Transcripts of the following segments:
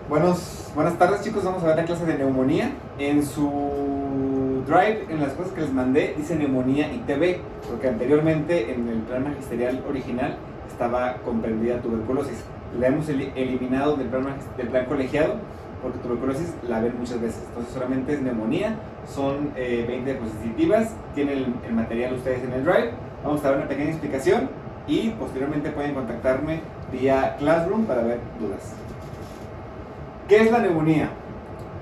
Buenas tardes, chicos. Vamos a ver la clase de neumonía. En su drive, en las cosas que les mandé, dice neumonía y TB, porque anteriormente en el plan magisterial original estaba comprendida tuberculosis. La hemos eliminado del plan colegiado porque tuberculosis la ven muchas veces. Entonces solamente es neumonía, son 20 diapositivas, tienen el material ustedes en el drive. Vamos a dar una pequeña explicación y posteriormente pueden contactarme vía Classroom para ver dudas. ¿Qué es la neumonía?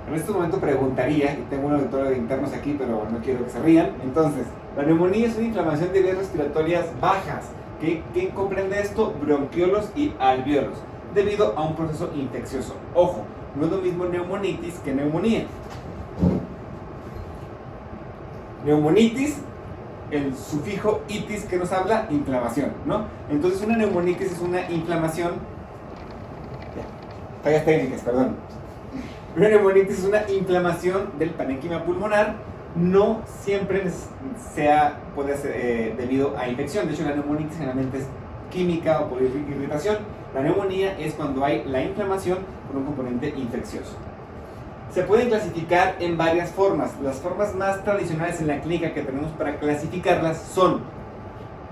En este momento preguntaría, y tengo un auditorio de internos aquí, pero no quiero que se rían. Entonces, la neumonía es una inflamación de vías respiratorias bajas. ¿Qué comprende esto? Bronquiolos y alvéolos, debido a un proceso infeccioso. Ojo, no es lo mismo neumonitis que neumonía. Neumonitis, el sufijo itis que nos habla, inflamación, ¿no? Entonces una neumonitis es una inflamación. Fallas técnicas, perdón. Una neumonitis es una inflamación del parénquima pulmonar, no siempre puede ser debido a infección. De hecho, la neumonitis generalmente es química o por irritación. La neumonía es cuando hay la inflamación por un componente infeccioso. Se pueden clasificar en varias formas. Las formas más tradicionales en la clínica que tenemos para clasificarlas son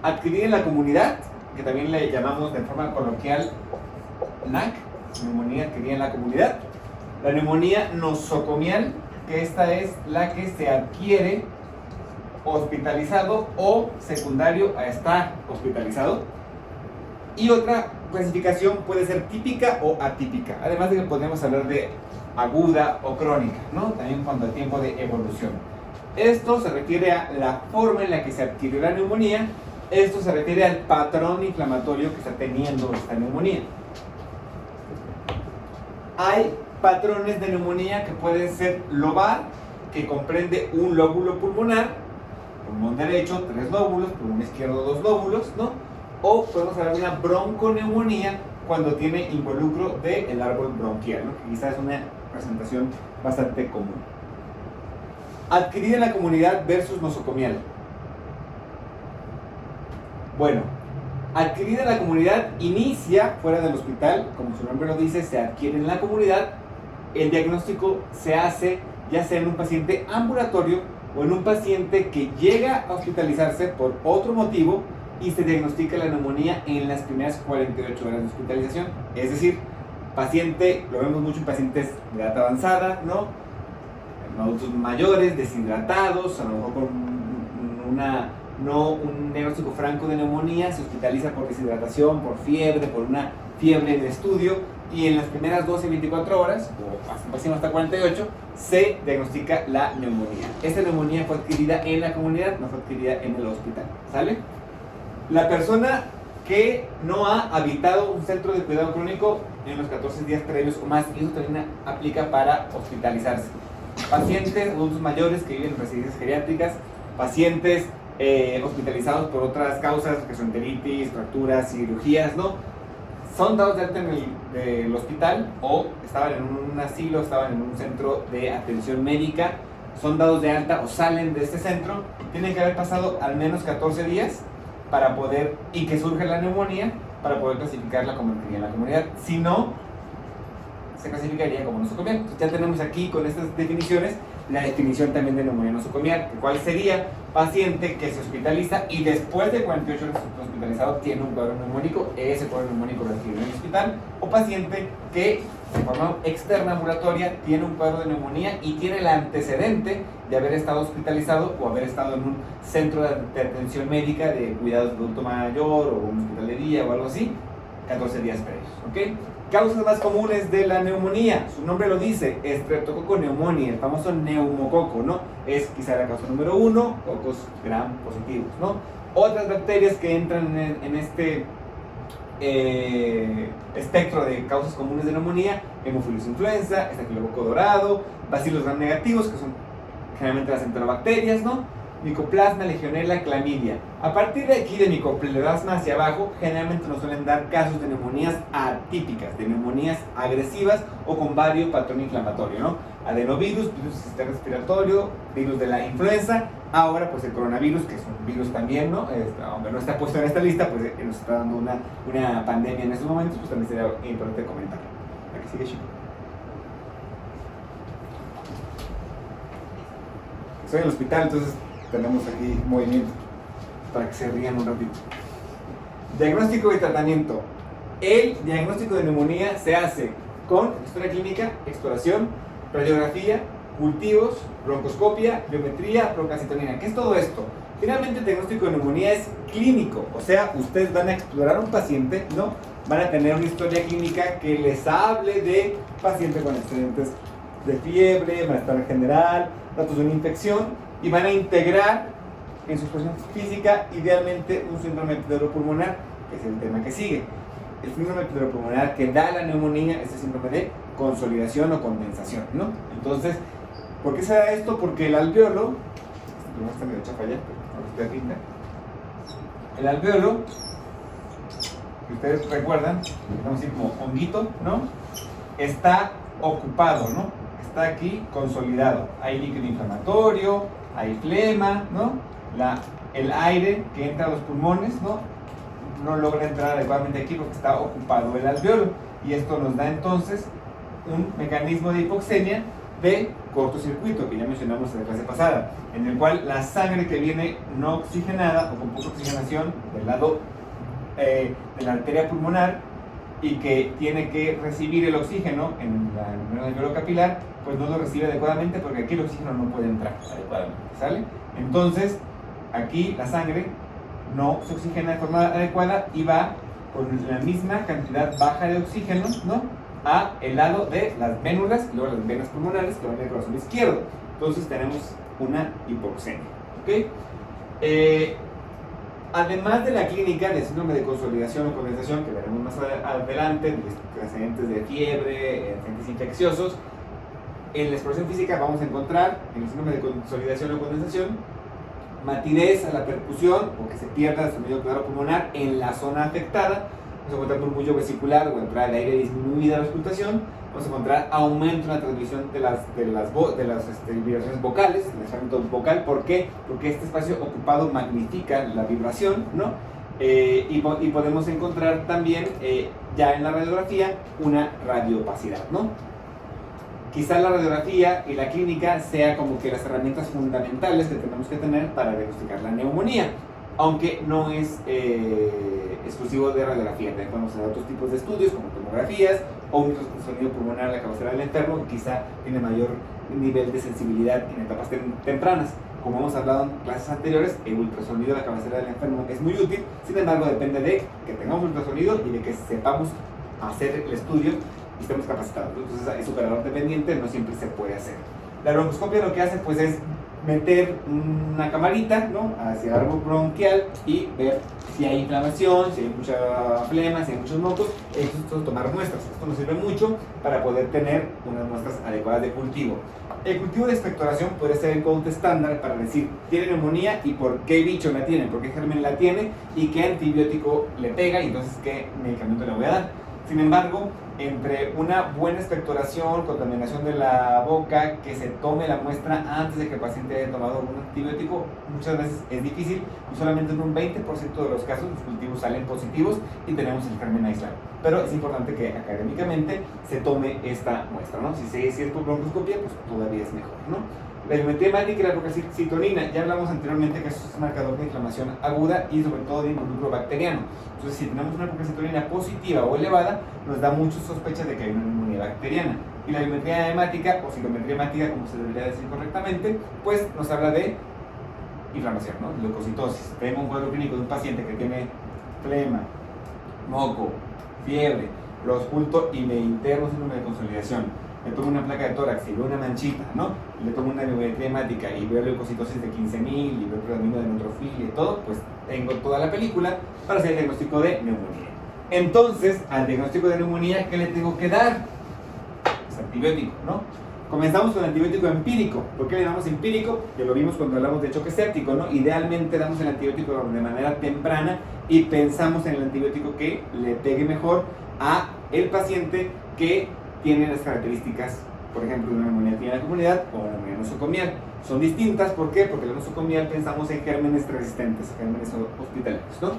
adquirir en la comunidad, que también le llamamos de forma coloquial NAC, neumonía adquirida en la comunidad. La neumonía nosocomial, que esta es la que se adquiere hospitalizado o secundario a estar hospitalizado. Y otra clasificación puede ser típica o atípica, además de que podemos hablar de aguda o crónica, ¿no? También cuando hay tiempo de evolución. Esto se refiere a la forma en la que se adquirió la neumonía. Esto se refiere al patrón inflamatorio que está teniendo esta neumonía. Hay patrones de neumonía que pueden ser lobar, que comprende un lóbulo pulmonar, pulmón derecho 3 lóbulos, pulmón izquierdo 2 lóbulos, ¿no? O podemos hablar de una bronconeumonía cuando tiene involucro del árbol bronquial, ¿no? Que quizás es una presentación bastante común. Adquirida en la comunidad versus nosocomial. Bueno, adquirida en la comunidad inicia fuera del hospital, como su nombre lo dice, se adquiere en la comunidad. El diagnóstico se hace ya sea en un paciente ambulatorio o en un paciente que llega a hospitalizarse por otro motivo y se diagnostica la neumonía en las primeras 48 horas de hospitalización. Es decir, paciente, lo vemos mucho en pacientes de edad avanzada, ¿no? En adultos mayores, deshidratados, a lo mejor con un diagnóstico franco de neumonía, se hospitaliza por deshidratación, por fiebre, por una fiebre de estudio, y en las primeras 12 y 24 horas, o hasta 48, se diagnostica la neumonía. Esta neumonía fue adquirida en la comunidad, no fue adquirida en el hospital, ¿sale? La persona que no ha habitado un centro de cuidado crónico en los 14 días previos o más, y eso también aplica para hospitalizarse. Pacientes, adultos mayores que viven en residencias geriátricas, pacientes hospitalizados por otras causas, gastroenteritis, fracturas, cirugías, ¿no? Son dados de alta en el hospital o estaban en un asilo, estaban en un centro de atención médica, son dados de alta o salen de este centro, tienen que haber pasado al menos 14 días para poder, y que surge la neumonía, para poder clasificarla como adquirida en la comunidad. Si no, se clasificaría como nosocomial. Entonces ya tenemos aquí con estas definiciones la definición también de neumonía nosocomial, ¿cuál sería? Paciente que se hospitaliza y después de 48 horas hospitalizado tiene un cuadro neumónico, ese cuadro neumónico lo adquiere en el hospital, o paciente que de forma externa ambulatoria tiene un cuadro de neumonía y tiene el antecedente de haber estado hospitalizado o haber estado en un centro de atención médica de cuidados de adulto mayor o un hospital de día o algo así, 14 días previos, ¿ok? Causas más comunes de la neumonía, su nombre lo dice, Streptococcus pneumoniae, el famoso neumococo, ¿no? Es quizá la causa número 1, cocos gram positivos, ¿no? Otras bacterias que entran en este espectro de causas comunes de neumonía, Haemophilus influenza, estafilococo dorado, Bacillus gram negativos, que son generalmente las enterobacterias, ¿no? Micoplasma, legionela, clamidia. A partir de aquí, de micoplasma hacia abajo, generalmente nos suelen dar casos de neumonías atípicas, de neumonías agresivas o con varios patrón inflamatorio, ¿no? Adenovirus, virus del sistema respiratorio, virus de la influenza, ahora pues el coronavirus, que es un virus también, ¿no? Aunque no está puesto en esta lista, pues nos está dando una pandemia en estos momentos, pues también sería importante comentar. Aquí sigue, chico. estoy en el hospital, entonces tenemos aquí movimiento para que se rían un ratito. Diagnóstico y tratamiento. El diagnóstico de neumonía se hace con historia clínica, exploración, radiografía, cultivos, broncoscopia, biometría, procalcitonina. ¿Qué es todo esto? Finalmente el diagnóstico de neumonía es clínico, o sea, ustedes van a explorar a un paciente, ¿no? Van a tener una historia clínica que les hable de paciente con antecedentes de fiebre, malestar general, datos de una infección, y van a integrar en su expresión física idealmente un síndrome epiduropulmonar, que es el tema que sigue. El síndrome epiduropulmonar que da la neumonía es el síndrome de consolidación o condensación, ¿no? Entonces, ¿por qué se da esto? Porque el alveolo, primero está medio chafa ya, pero ahora pinta. El alveolo, que ustedes recuerdan, vamos a decir como honguito, ¿no? Está ocupado, ¿no? Está aquí consolidado. Hay líquido inflamatorio, hay flema, ¿no? El aire que entra a los pulmones, no logra entrar adecuadamente aquí porque está ocupado el alveolo. Y esto nos da entonces un mecanismo de hipoxemia de cortocircuito, que ya mencionamos en la clase pasada, en el cual la sangre que viene no oxigenada o con poca oxigenación del lado de la arteria pulmonar y que tiene que recibir el oxígeno en el alveolo capilar, pues no lo recibe adecuadamente porque aquí el oxígeno no puede entrar adecuadamente, ¿sale? Entonces, aquí la sangre no se oxigena de forma adecuada y va con la misma cantidad baja de oxígeno, ¿no? A el lado de las vénulas y luego las venas pulmonares que van en el corazón izquierdo. Entonces tenemos una hipoxemia, ¿ok? Además de la clínica del síndrome de consolidación o condensación, que veremos más adelante, de antecedentes de fiebre, antecedentes infecciosos, en la exploración física vamos a encontrar en el síndrome de consolidación o condensación matidez a la percusión o que se pierda el sonido claro pulmonar en la zona afectada. Vamos a encontrar murmullo vesicular o entrada de aire disminuida la auscultación. Vamos a encontrar aumento en la transmisión de las vibraciones vocales, el desplazamiento vocal. ¿Por qué? Porque este espacio ocupado magnifica la vibración, ¿no? Y podemos encontrar también ya en la radiografía una radiopacidad, ¿no? Quizá la radiografía y la clínica sea como que las herramientas fundamentales que tenemos que tener para diagnosticar la neumonía, aunque no es exclusivo de radiografía. También podemos hacer otros tipos de estudios como tomografías o un ultrasonido pulmonar a la cabecera del enfermo, que quizá tiene mayor nivel de sensibilidad en etapas tempranas. Como hemos hablado en clases anteriores, el ultrasonido a la cabecera del enfermo es muy útil, sin embargo depende de que tengamos ultrasonido y de que sepamos hacer el estudio y estemos capacitados. Entonces es operador dependiente, no siempre se puede hacer. La broncoscopia lo que hace pues es meter una camarita, ¿no?, hacia el árbol bronquial y ver si hay inflamación, si hay mucha flema, si hay muchos mocos, e incluso tomar muestras. Esto nos sirve mucho para poder tener unas muestras adecuadas de cultivo. El cultivo de expectoración puede ser el count estándar para decir tiene neumonía y por qué bicho la tiene, por qué germen la tiene y qué antibiótico le pega y entonces qué medicamento le voy a dar. Sin embargo, entre una buena expectoración, contaminación de la boca, que se tome la muestra antes de que el paciente haya tomado algún antibiótico, muchas veces es difícil y solamente en un 20% de los casos los cultivos salen positivos y tenemos el germen aislado. Pero es importante que académicamente se tome esta muestra, ¿no? Si es por broncoscopia, pues todavía es mejor, ¿no? La biometría hemática y la procalcitonina, ya hablamos anteriormente que eso es un marcador de inflamación aguda y sobre todo de involucro bacteriano. Entonces, si tenemos una procalcitonina positiva o elevada, nos da mucha sospecha de que hay una neumonía bacteriana. Y la biometría hemática o citometría hemática, como se debería decir correctamente, pues nos habla de inflamación, ¿no? Leucocitosis. Tenemos un cuadro clínico de un paciente que tiene flema, moco, fiebre, lo ausculto y me interno síndrome de consolidación. Le tomo una placa de tórax y veo una manchita, ¿no? Le tomo una biometría hemática y veo leucocitosis de 15.000 y veo predominio de neutrofilia y todo, pues tengo toda la película para hacer el diagnóstico de neumonía. Entonces, al diagnóstico de neumonía, ¿qué le tengo que dar? Pues antibiótico, ¿no? Comenzamos con el antibiótico empírico. ¿Por qué le damos empírico? Que lo vimos cuando hablamos de choque séptico, ¿no? Idealmente damos el antibiótico de manera temprana y pensamos en el antibiótico que le pegue mejor a el paciente que tiene las características, por ejemplo, de una neumonía en la comunidad o una neumonía nosocomial. Son distintas, ¿por qué? Porque la nosocomial pensamos en gérmenes resistentes, gérmenes hospitalarios, ¿no?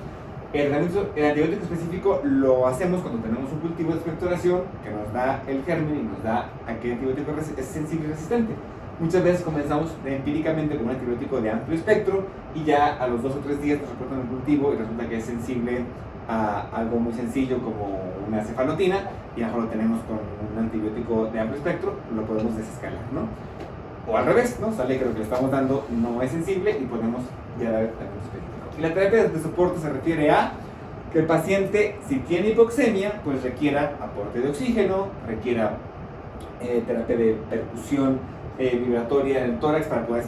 El antibiótico específico lo hacemos cuando tenemos un cultivo de expectoración que nos da el germen y nos da a qué antibiótico es sensible y resistente. Muchas veces comenzamos empíricamente con un antibiótico de amplio espectro y ya a los 2 o 3 días nos reportan el cultivo y resulta que es sensible a algo muy sencillo como una cefalotina y a lo mejor lo tenemos con un antibiótico de amplio espectro, lo podemos desescalar, ¿no? O al revés, ¿no? Sale que lo que le estamos dando no es sensible y podemos ya dar el tratamiento específico. Y la terapia de soporte se refiere a que el paciente, si tiene hipoxemia, pues requiera aporte de oxígeno, requiera terapia de percusión vibratoria en el tórax para poder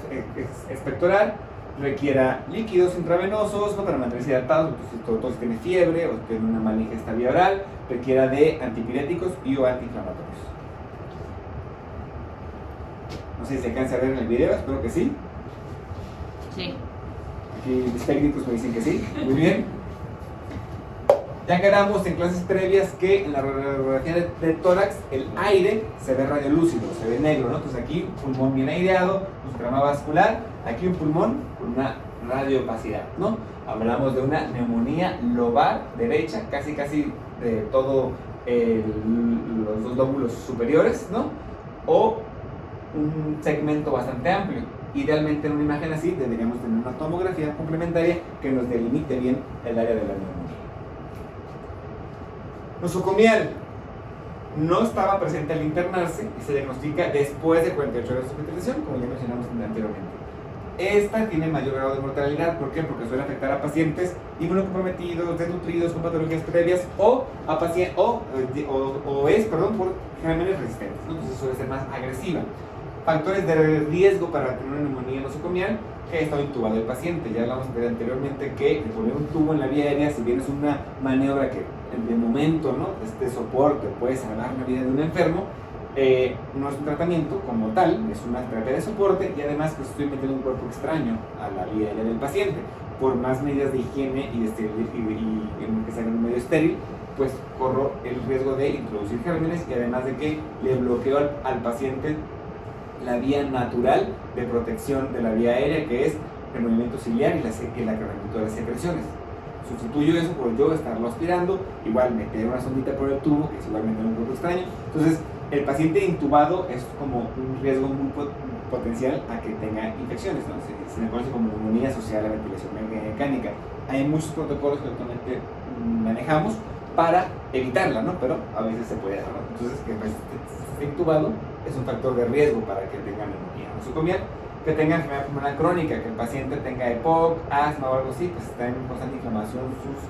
expectorar, requiera líquidos intravenosos, ¿no? Para mantenerse hidratado, sobre todo si tiene fiebre o si tiene una mala ingesta vía oral, requiera de antipiréticos y o antiinflamatorios. No sé si se alcanza a ver en el video, espero que sí. Sí. Aquí los técnicos me dicen que sí, muy bien. Ya quedamos en clases previas que en la radiografía de tórax el aire se ve radiolúcido, se ve negro, ¿no? Entonces aquí un pulmón bien aireado, un trama vascular, aquí un pulmón con una radioopacidad, ¿no? Hablamos de una neumonía lobar derecha, casi de todo los 2 lóbulos superiores, ¿no? O un segmento bastante amplio. Idealmente en una imagen así deberíamos tener una tomografía complementaria que nos delimite bien el área de la neumonía. Nosocomial no estaba presente al internarse y se diagnostica después de 48 horas de hospitalización, como ya mencionamos anteriormente. Esta tiene mayor grado de mortalidad, ¿por qué? Porque suele afectar a pacientes inmunocomprometidos, desnutridos, con patologías previas o por gérmenes resistentes, ¿no? Entonces suele ser más agresiva. Factores de riesgo para tener una neumonía nosocomial: que ha estado intubado el paciente. Ya hablamos anteriormente que poner un tubo en la vía aérea, si bien es una maniobra que de momento, ¿no?, este soporte puede salvar la vida de un enfermo, no es un tratamiento como tal, es una terapia de soporte y además pues estoy metiendo un cuerpo extraño a la vía aérea del paciente. Por más medidas de higiene y que sea en un medio estéril, pues corro el riesgo de introducir gérmenes y además de que le bloqueo al paciente la vía natural de protección de la vía aérea, que es el movimiento ciliar y el aclaramiento de las secreciones. Sustituyo eso por yo estarlo aspirando, igual meter una sondita por el tubo, que es igualmente un cuerpo extraño. Entonces, el paciente intubado es como un riesgo muy potencial a que tenga infecciones, ¿no? Se le conoce como neumonía asociada a la ventilación mecánica. Hay muchos protocolos que actualmente manejamos para evitarla, ¿no? Pero a veces se puede dar, ¿no? Entonces, que el paciente esté intubado es un factor de riesgo para que tenga neumonía nosocomial. Que tenga enfermedad pulmonar crónica, que el paciente tenga EPOC, asma o algo así, pues está en constante inflamación sus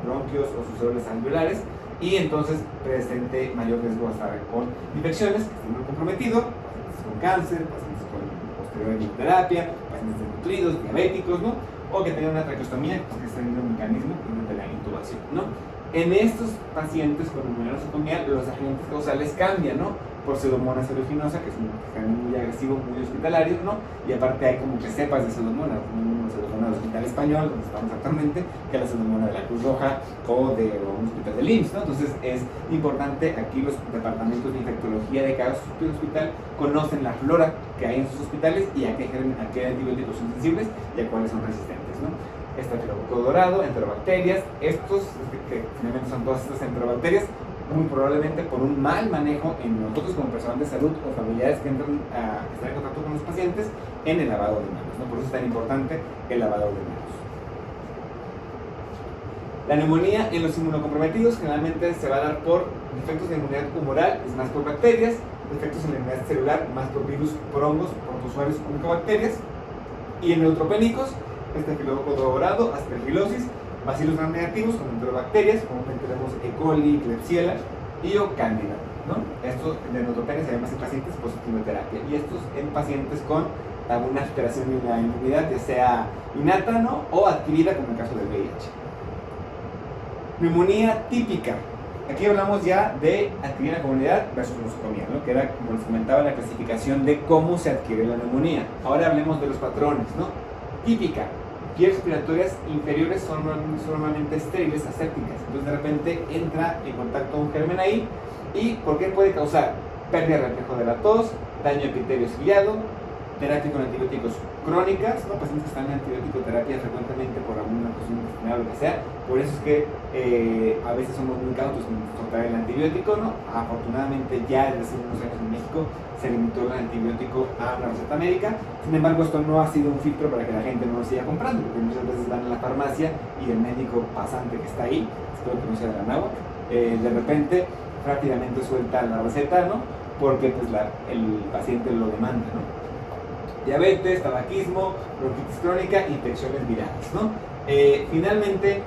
bronquios o sus células alveolares y entonces presente mayor riesgo de estar con infecciones, que estén muy comprometidos, pacientes con cáncer, pacientes con posterior quimioterapia, pacientes desnutridos, diabéticos, ¿no? O que tengan una traqueostomía, pues que estén en un mecanismo de la intubación, ¿no? En estos pacientes con neumonía nosocomial, los agentes causales cambian, ¿no? Por Pseudomonas aeruginosa, que es un germen muy agresivo, muy hospitalario, ¿no? Y aparte hay como que cepas de Pseudomonas, una Pseudomonas del Hospital Español, donde estamos actualmente, que la Pseudomonas de la Cruz Roja o de un hospital del IMSS, ¿no? Entonces es importante, aquí los departamentos de infectología de cada hospital conocen la flora que hay en sus hospitales y a qué antibióticos son sensibles y a cuáles son resistentes, ¿no? Estafilococo dorado, enterobacterias, estos, que finalmente son todas estas enterobacterias, muy probablemente por un mal manejo en nosotros como personal de salud o familiares que entran a estar en contacto con los pacientes en el lavado de manos, ¿no? Por eso es tan importante el lavado de manos. La neumonía en los inmunocomprometidos generalmente se va a dar por defectos de inmunidad humoral, es más por bacterias, defectos en la inmunidad celular, más por virus, por hongos, por usuarios únicobacterias, y en neutropénicos, estafilococo dorado, aspergilosis, bacilos gram negativos con enterobacterias, comúnmente tenemos E. coli, Klebsiella y o Cándida, ¿no? Estos de neutropenia se llaman en pacientes post-quimioterapia y estos en pacientes con alguna alteración de la inmunidad, ya sea innata, ¿no?, o adquirida, como en el caso del VIH. Neumonía típica. Aquí hablamos ya de adquirir la comunidad versus nosocomial, ¿no?, que era, como les comentaba, la clasificación de cómo se adquiere la neumonía. Ahora hablemos de los patrones, ¿no? Típica. Vías respiratorias inferiores son normalmente estériles, asépticas. Entonces de repente entra en contacto un germen ahí. ¿Y por qué puede causar? Pérdida de reflejo de la tos, daño epitelio ciliado, terapia con antibióticos crónicas, ¿no? Pacientes que están en antibiótico terapia frecuentemente por alguna cuestión intestinal o lo que sea. Por eso es que a veces somos muy cautos en tratar el antibiótico, ¿no? Afortunadamente ya desde hace unos años en México se limitó el antibiótico a una receta médica. Sin embargo, esto no ha sido un filtro para que la gente no lo siga comprando, porque muchas veces van a la farmacia y el médico pasante que está ahí, espero que no sea de la náhuatl, de repente rápidamente suelta la receta, ¿no? Porque pues el paciente lo demanda, ¿no? Diabetes, tabaquismo, bronquitis crónica, infecciones virales, ¿no? Finalmente,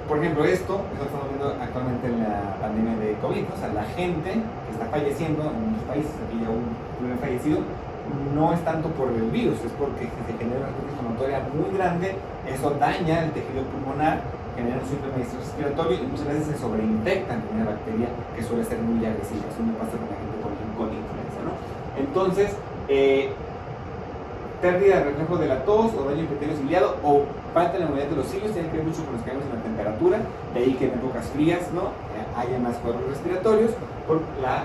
por ejemplo, esto estamos viendo actualmente en la pandemia de COVID, ¿no? O sea, la gente que está falleciendo en muchos países, aquí ya un primer fallecido, no es tanto por el virus, es porque se genera una respuesta inflamatoria muy grande, eso daña el tejido pulmonar, genera un simple respiratorio y muchas veces se sobreinfectan con una bacteria que suele ser muy agresiva. Eso me pasa con la gente con influenza, ¿no? Entonces, pérdida de reflejo de la tos o daño epitelio ciliado o falta de la movilidad de los cilios tiene que ver mucho con los cambios en la temperatura, de ahí que en épocas frías, ¿no? Haya más cuadros respiratorios por la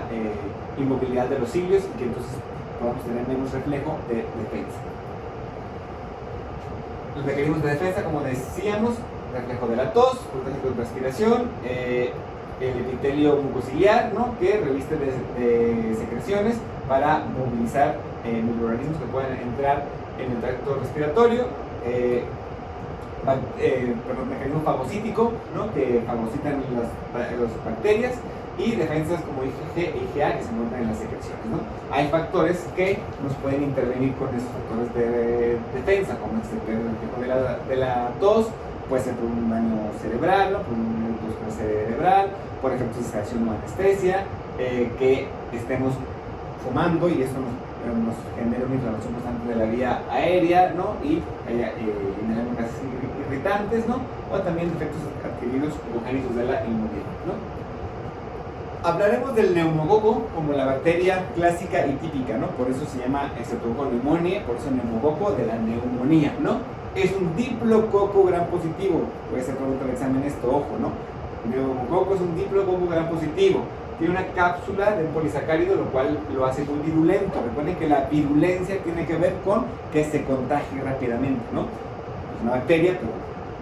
inmovilidad de los cilios y que entonces podamos tener menos reflejo de defensa. Los mecanismos de defensa, como decíamos, reflejo de la tos, protege con respiración, el epitelio mucociliar, ¿no? Que reviste de secreciones para movilizar microorganismos que pueden entrar en el tracto respiratorio, mecanismo fagocítico, ¿no? Que fagocitan las bacterias, y defensas como IgG e IgA que se encuentran en las secreciones, ¿no? Hay factores que nos pueden intervenir con esos factores de defensa, como el reflejo de la tos, puede ser por un daño cerebral, ¿no? Por un ictus cerebral, por efectos de sedación o anestesia, que estemos fumando y eso nos genera una inflamación constante de la vía aérea, ¿no? Y generamos gases irritantes, ¿no? O también efectos adquiridos congénitos de la inmunidad, ¿no? Hablaremos del neumococo como la bacteria clásica y típica, ¿no? Por eso se llama Streptococcus pneumoniae, por eso neumococo de la neumonía, ¿no? Es un diplococo gram positivo, puede ser pregunta del examen esto, ojo, ¿no? El neumococo es un diplococo gram positivo, tiene una cápsula de un polisacárido, lo cual lo hace muy virulento. Recuerden que la virulencia tiene que ver con que se contagie rápidamente, ¿no? Es una bacteria, pero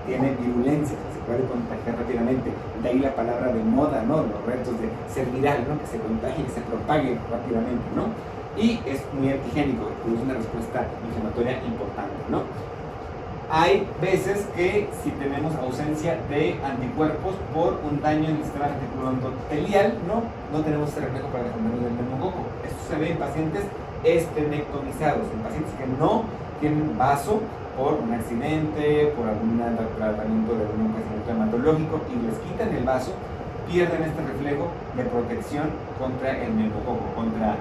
tiene virulencia, se puede contagiar rápidamente. De ahí la palabra de moda, ¿no? Los retos de ser viral, ¿no? Que se contagie, que se propague rápidamente, ¿no? Y es muy antigénico, produce una respuesta inflamatoria importante, ¿no? Hay veces que si tenemos ausencia de anticuerpos por un daño en el sistema reticuloendotelial, no tenemos ese reflejo para defendernos del neumococo. Esto se ve en pacientes estenectomizados, en pacientes que no tienen vaso por un accidente, por algún tratamiento de un padecimiento hematológico y les quitan el vaso, pierden este reflejo de protección contra el neumococo, contra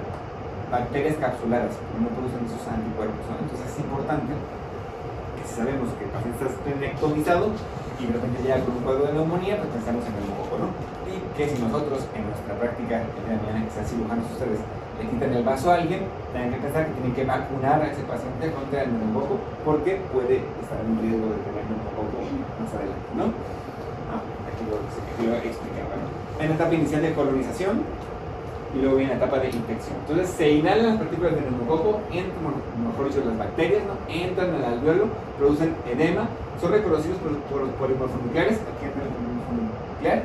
bacterias capsuladas, que no producen esos anticuerpos, ¿no? Entonces es importante que si sabemos que el paciente está estenectomizado y de repente llega con un cuadro de neumonía, pues pensamos en el neumococo, ¿no? Y que si nosotros en nuestra práctica, el día de mañana que sean cirujanos ustedes, le quitan el vaso a alguien, tengan que pensar que tienen que vacunar a ese paciente contra el neumococo porque puede estar en riesgo de tener neumococo más adelante, ¿no? Aquí lo explicaba, ¿no? En la etapa inicial de colonización y luego viene la etapa de infección. Entonces se inhalan las partículas de neumococo, entran, mejor dicho, las bacterias, ¿no? Entran al alveolo, producen edema, son reconocidos por polimorfonucleares, aquí entra el polimorfonuclear.